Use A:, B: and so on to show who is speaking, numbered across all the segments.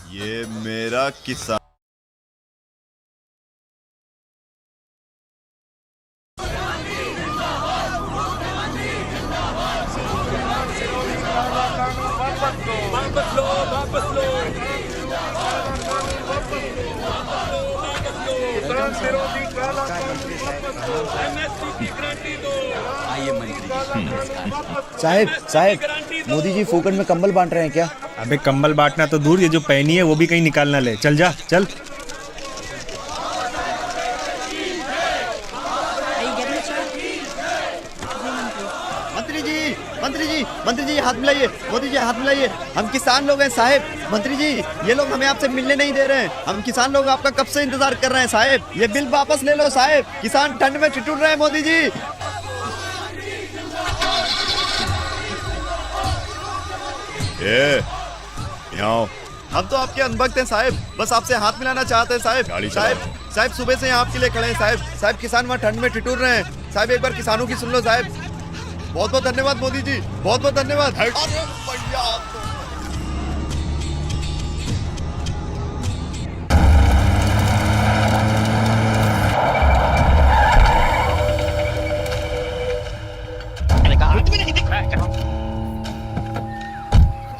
A: ये मेरा किसान।
B: आइए मंत्री
C: साहब साहब, मोदी जी फोकट में कंबल बांट रहे हैं क्या?
D: अबे कंबल बांटना तो दूर, ये जो पहनी है वो भी कहीं निकाल ना ले। चल जा चल।
C: मंत्री जी, मंत्री जी, मंत्री जी हाथ मिलाइए। मोदी जी हाथ मिलाइए। हम किसान लोग हैं साहब। मंत्री जी, ये लोग हमें आपसे मिलने नहीं दे रहे हैं। हम किसान लोग आपका कब से इंतजार कर रहे हैं साहब। ये बिल वापस ले लो साहब। किसान ठंड में ठिठुर रहे हैं मोदी जी।
A: यहाँ
C: हम तो आपके अनभक्त हैं साहब, बस आपसे हाथ मिलाना चाहते हैं साहब। साहब सुबह से यहाँ आपके लिए खड़े हैं साहब। किसान वहाँ ठंड में ठिठुर रहे हैं साहब। एक बार किसानों की सुन लो साहब। बहुत बहुत धन्यवाद मोदी जी, बहुत बहुत धन्यवाद। अरे भैया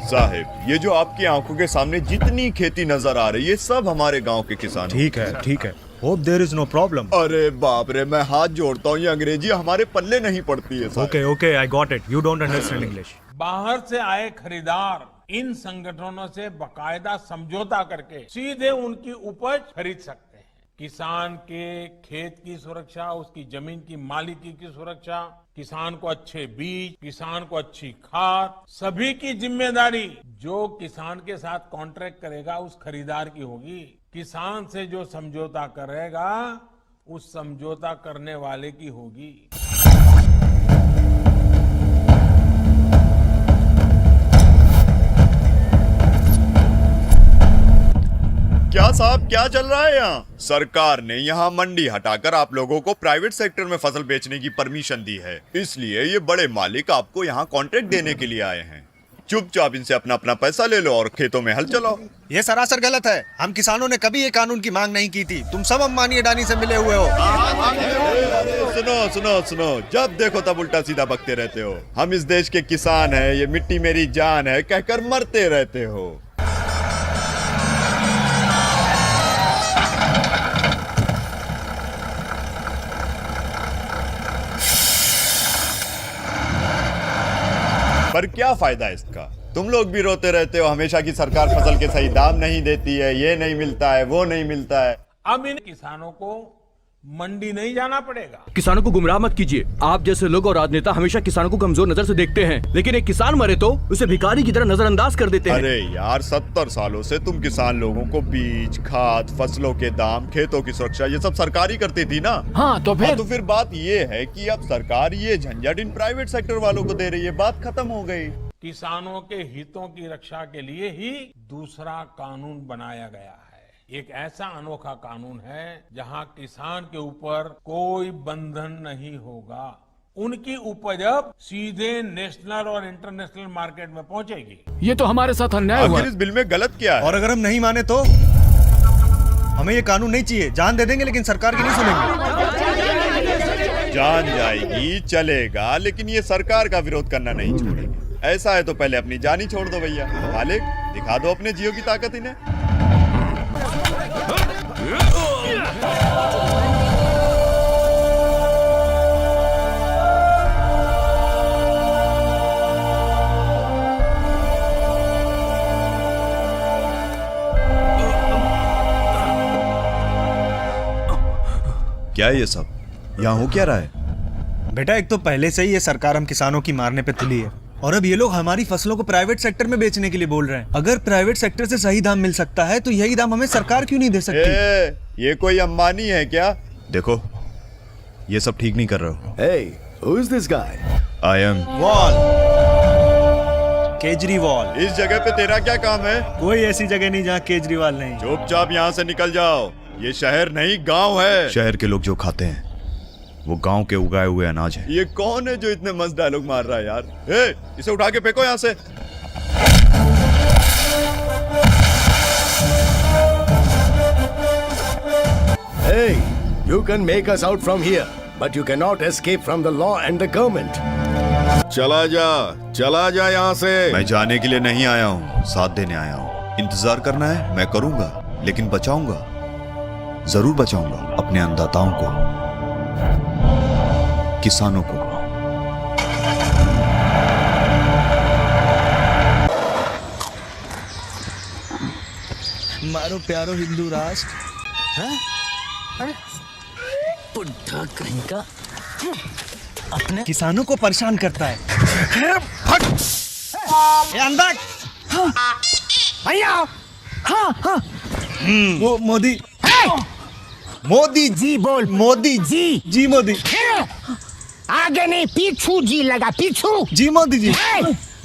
A: साहब, ये जो आपकी आंखों के सामने जितनी खेती नजर आ रही है, सब हमारे गांव के किसान।
D: ठीक है। Hope there is no problem.
A: अरे बाप रे, मैं हाथ जोड़ता हूँ, ये अंग्रेजी हमारे पल्ले नहीं पड़ती है साहब।
D: Okay I got it. You don't understand English.
E: बाहर से आए खरीदार इन संगठनों से बकायदा समझौता करके सीधे उनकी उपज खरीद सकते हैं। किसान के खेत की सुरक्षा, उसकी जमीन की मालिकी की सुरक्षा, किसान को अच्छे बीज, किसान को अच्छी खाद, सभी की जिम्मेदारी जो किसान के साथ कॉन्ट्रैक्ट करेगा उस खरीदार की होगी। किसान से जो समझौता करेगा उस समझौता करने वाले की होगी।
A: क्या साहब, क्या चल रहा है यहाँ? सरकार ने यहाँ मंडी हटाकर आप लोगों को प्राइवेट सेक्टर में फसल बेचने की परमिशन दी है, इसलिए ये बड़े मालिक आपको यहाँ कॉन्ट्रैक्ट देने के लिए आए हैं। चुपचाप इनसे अपना अपना पैसा ले लो और खेतों में हल चलाओ।
D: ये सरासर गलत है। हम किसानों ने कभी ये कानून की मांग नहीं की थी। तुम सब अंबानी अडानी से मिले हुए हो।
A: सुनो, जब देखो तब उल्टा सीधा बकते रहते हो। हम इस देश के किसान हैं, ये मिट्टी मेरी जान है कहकर मरते रहते हो। पर क्या फायदा इसका? तुम लोग भी रोते रहते हो हमेशा कि सरकार फसल के सही दाम नहीं देती है, ये नहीं मिलता है, वो नहीं मिलता है।
E: अब इन किसानों को मंडी नहीं जाना पड़ेगा।
B: किसानों को गुमराह मत कीजिए। आप जैसे लोग और राजनेता हमेशा किसानों को कमजोर नजर से देखते हैं, लेकिन एक किसान मरे तो उसे भिखारी की तरह नजरअंदाज कर देते हैं।
A: अरे यार, 70 सालों से तुम किसान लोगों को बीज, खाद, फसलों के दाम, खेतों की सुरक्षा ये सब सरकार ही करती थी ना।
B: हाँ तो
A: फिर बात ये है कि अब सरकार ये झंझट इन प्राइवेट सेक्टर वालों को दे रही है। बात खत्म हो गई।
E: किसानों के हितों की रक्षा के लिए ही दूसरा कानून बनाया गया है। एक ऐसा अनोखा कानून है जहां किसान के ऊपर कोई बंधन नहीं होगा। उनकी उपज अब सीधे नेशनल और इंटरनेशनल मार्केट में पहुंचेगी।
B: ये तो हमारे साथ अन्याय हुआ।
A: आखिर इस बिल में गलत क्या है?
D: और अगर हम नहीं माने तो हमें ये कानून नहीं चाहिए। जान दे देंगे लेकिन सरकार की नहीं सुनेंगे।
A: जान जाएगी चलेगा, लेकिन ये सरकार का विरोध करना नहीं छोड़ेंगे। ऐसा है तो पहले अपनी जान ही छोड़ दो भैया। मालिक, दिखा दो अपने जियो की ताकत इन्हें। क्या ये सब यहाँ हो क्या रहा है?
D: बेटा, एक तो पहले से ही ये सरकार हम किसानों की मारने पे तुली है, और अब ये लोग हमारी फसलों को प्राइवेट सेक्टर में बेचने के लिए बोल रहे हैं। अगर प्राइवेट सेक्टर से सही दाम मिल सकता है तो यही दाम हमें सरकार क्यों नहीं दे सकती?
A: ये कोई अंबानी है क्या? देखो, ये सब ठीक नहीं कर रहे हो।
F: Hey, who is this guy?
A: I am
D: Kejriwal.
A: इस जगह पे तेरा क्या काम है?
D: कोई ऐसी जगह नहीं जहाँ केजरीवाल नहीं।
A: चुपचाप यहाँ से निकल जाओ। ये शहर नहीं गांव है। शहर के लोग जो खाते हैं वो गांव के उगाए हुए अनाज है। ये कौन है जो इतने मस्त डायलॉग मार रहा है यार? इसे उठा के फेंको यहाँ से।
F: You can make us out from here, but you cannot escape from the law and the government.
G: चला जा यहाँ से।
A: मैं जाने के लिए नहीं आया हूँ, साथ देने आया हूँ। इंतजार करना है मैं करूंगा, लेकिन बचाऊंगा, जरूर बचाऊंगा अपने अन्नदाताओं को, किसानों को।
D: मारो प्यारो हिंदू राष्ट्र।
H: बुढ़ा कहीं का
D: अपने किसानों को परेशान करता है। अंदर
H: भैया। हाँ हाँ
D: वो मोदी मोदी
H: जी बोल।
D: मोदी जी मोदी
H: आगे नहीं पीछू जी लगा पीछू।
D: जी मोदी जी।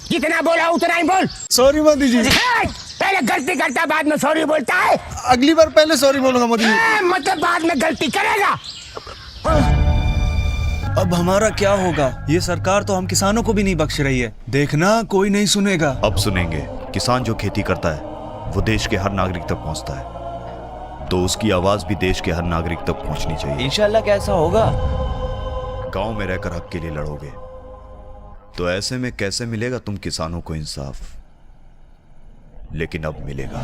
H: कितना बोला उतना ही बोल।
D: सॉरी मोदी जी।
H: पहले गलती करता बाद में सॉरी बोलता है।
D: अगली बार पहले सॉरी बोलूंगा मोदी जी।
H: मतलब बाद में गलती करेगा।
D: अब हमारा क्या होगा? ये सरकार तो हम किसानों को भी नहीं बख्श रही है। देखना कोई नहीं सुनेगा।
A: अब सुनेंगे। किसान जो खेती करता है वो देश के हर नागरिक तक पहुंचता है, तो उसकी आवाज भी देश के हर नागरिक तक पहुंचनी चाहिए।
C: इंशाल्लाह कैसा होगा?
A: गांव में रहकर हक के लिए लड़ोगे तो ऐसे में कैसे मिलेगा तुम किसानों को इंसाफ? लेकिन अब मिलेगा।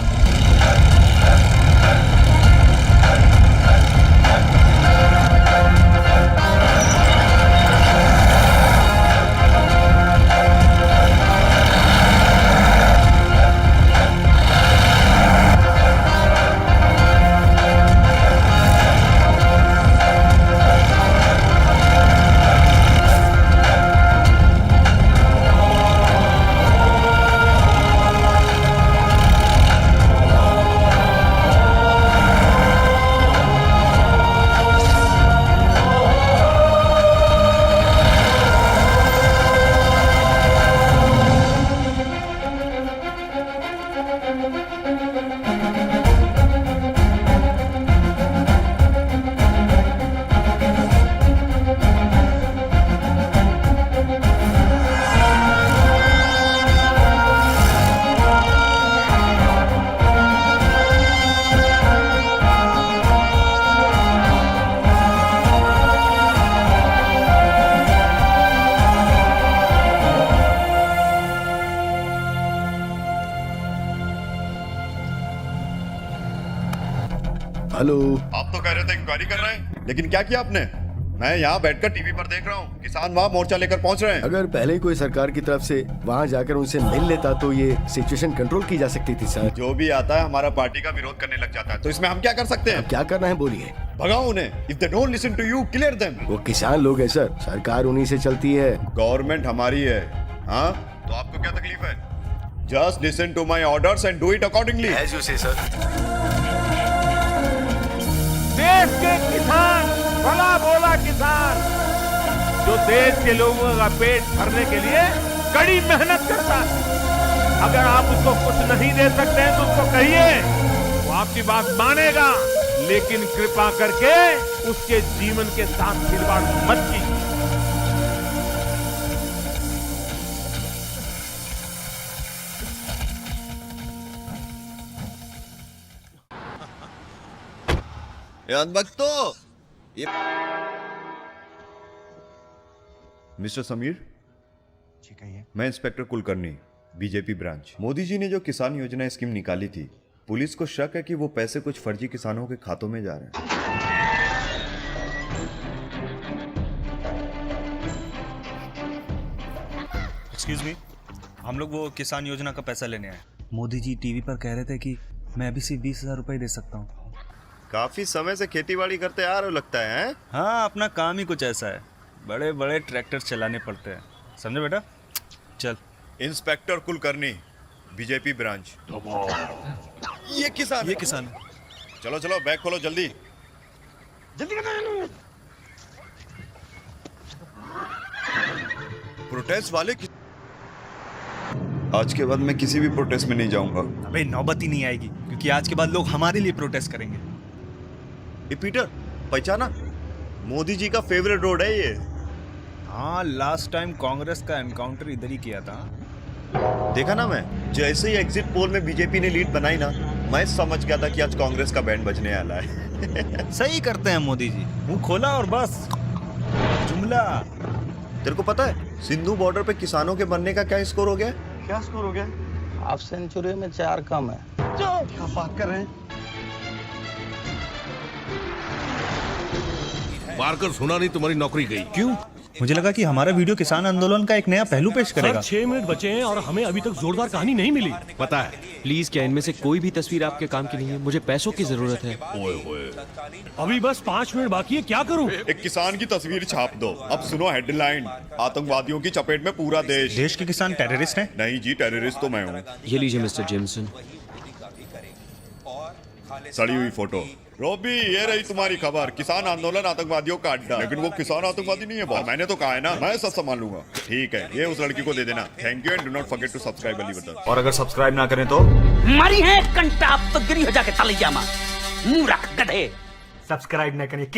F: हेलो।
A: आप तो कह रहे थे इंक्वायरी कर रहे हैं, लेकिन क्या किया आपने? मैं यहाँ बैठकर टीवी पर देख रहा हूँ, किसान वहाँ मोर्चा लेकर पहुँच रहे हैं।
F: अगर पहले ही कोई सरकार की तरफ से वहाँ जाकर उनसे मिल लेता तो ये सिचुएशन कंट्रोल की जा सकती थी सर।
A: जो भी आता है हमारा पार्टी का विरोध करने लग जाता है, तो इसमें हम क्या कर सकते हैं?
F: क्या करना है बोलिए।
A: भगाओ उन्हें। If they don't listen to you, clear them.
F: वो किसान लोग हैं सर, सरकार उन्हीं से चलती है।
A: गवर्नमेंट हमारी है। हाँ, तो आपको क्या तकलीफ है? Just listen to my orders and do it accordingly.
F: As you say sir.
E: देश के किसान, भला भोला किसान, जो देश के लोगों का पेट भरने के लिए कड़ी मेहनत करता है। अगर आप उसको कुछ नहीं दे सकते हैं तो उसको कहिए, वो आपकी बात मानेगा, लेकिन कृपा करके उसके जीवन के साथ खिलवाड़ मत कीजिए।
A: मिस्टर समीर, मैं inspector Kulkarni, BJP branch. Modi ji ने जो किसान योजना स्कीम निकाली थी, पुलिस को शक है कि वो पैसे कुछ फर्जी किसानों के खातों में जा रहे हैं।
D: एक्सक्यूज मी, हम लोग वो किसान योजना का पैसा लेने आए। मोदी जी टीवी पर कह रहे थे कि मैं अभी सिर्फ 20,000 रुपए दे सकता हूँ।
A: काफी समय से खेतीबाड़ी करते आ रहे हो लगता है।
D: हाँ, अपना काम ही कुछ ऐसा है, बड़े बड़े ट्रैक्टर चलाने पड़ते हैं, समझे बेटा। चल।
A: Inspector Kulkarni, BJP branch. ये किसान
D: है।
A: चलो चलो, बैग खोलो जल्दी। प्रोटेस्ट वाले आज के बाद मैं किसी भी प्रोटेस्ट में नहीं जाऊंगा।
D: अबे नौबत ही नहीं आएगी, क्योंकि आज के बाद लोग हमारे लिए प्रोटेस्ट करेंगे।
A: ये पीटर पहचाना? मोदी जी का फेवरेट रोड है ये।
D: हाँ, लास्ट टाइम कांग्रेस का एनकाउंटर इधर ही किया था।
A: देखा ना मैं, जैसे ही एग्जिट पोल में बीजेपी ने लीड बनाई ना, मैं समझ गया था कि आज कांग्रेस का बैंड बजने वाला है।
D: सही करते हैं मोदी जी, मुंह खोला और बस जुमला।
A: तेरे को पता है सिंधु बॉर्डर पे किसानों के मरने का क्या स्कोर हो गया?
C: क्या स्कोर हो गया?
G: हाफ सेंचुरी में 4 कम है।
C: क्या बात कर रहे हैं?
I: मारकर सुना नहीं तुम्हारी नौकरी गई।
D: क्यों? मुझे लगा कि हमारा वीडियो किसान आंदोलन का एक नया पहलू पेश करेगा।
I: 6 मिनट बचे हैं और हमें अभी तक जोरदार कहानी नहीं मिली। पता है?
B: प्लीज क्या इनमें से कोई भी तस्वीर आपके काम की नहीं है? मुझे पैसों की जरूरत है।
A: ओए होए।
I: अभी बस 5 मिनट बाकी है, क्या करूं?
A: एक किसान की तस्वीर छाप दो। अब सुनो हेडलाइन, आतंकवादियों की चपेट में पूरा देश।
D: देश के किसान टेररिस्ट हैं?
A: नहीं जी, टेररिस्ट तो मैं हूँ।
B: ये लीजिए मिस्टर जेमसन।
A: सड़ी हुई फोटो। रोबी, ये रही तुम्हारी खबर। किसान आंदोलन आतंकवादियों का अड्डा। लेकिन वो किसान आतंकवादी नहीं है बॉस। मैंने तो कहा है ना, मैं सब संभाल लूंगा। ठीक है, ये उस लड़की को दे देना। Thank you and do not forget to subscribe अली बटन।
J: और अगर सब्सक्राइब ना करें तो
H: मरी है कंटाप तो गिरी हो जाके तलैया में मुंह रख गधे।
J: सब्सक्राइब ना करें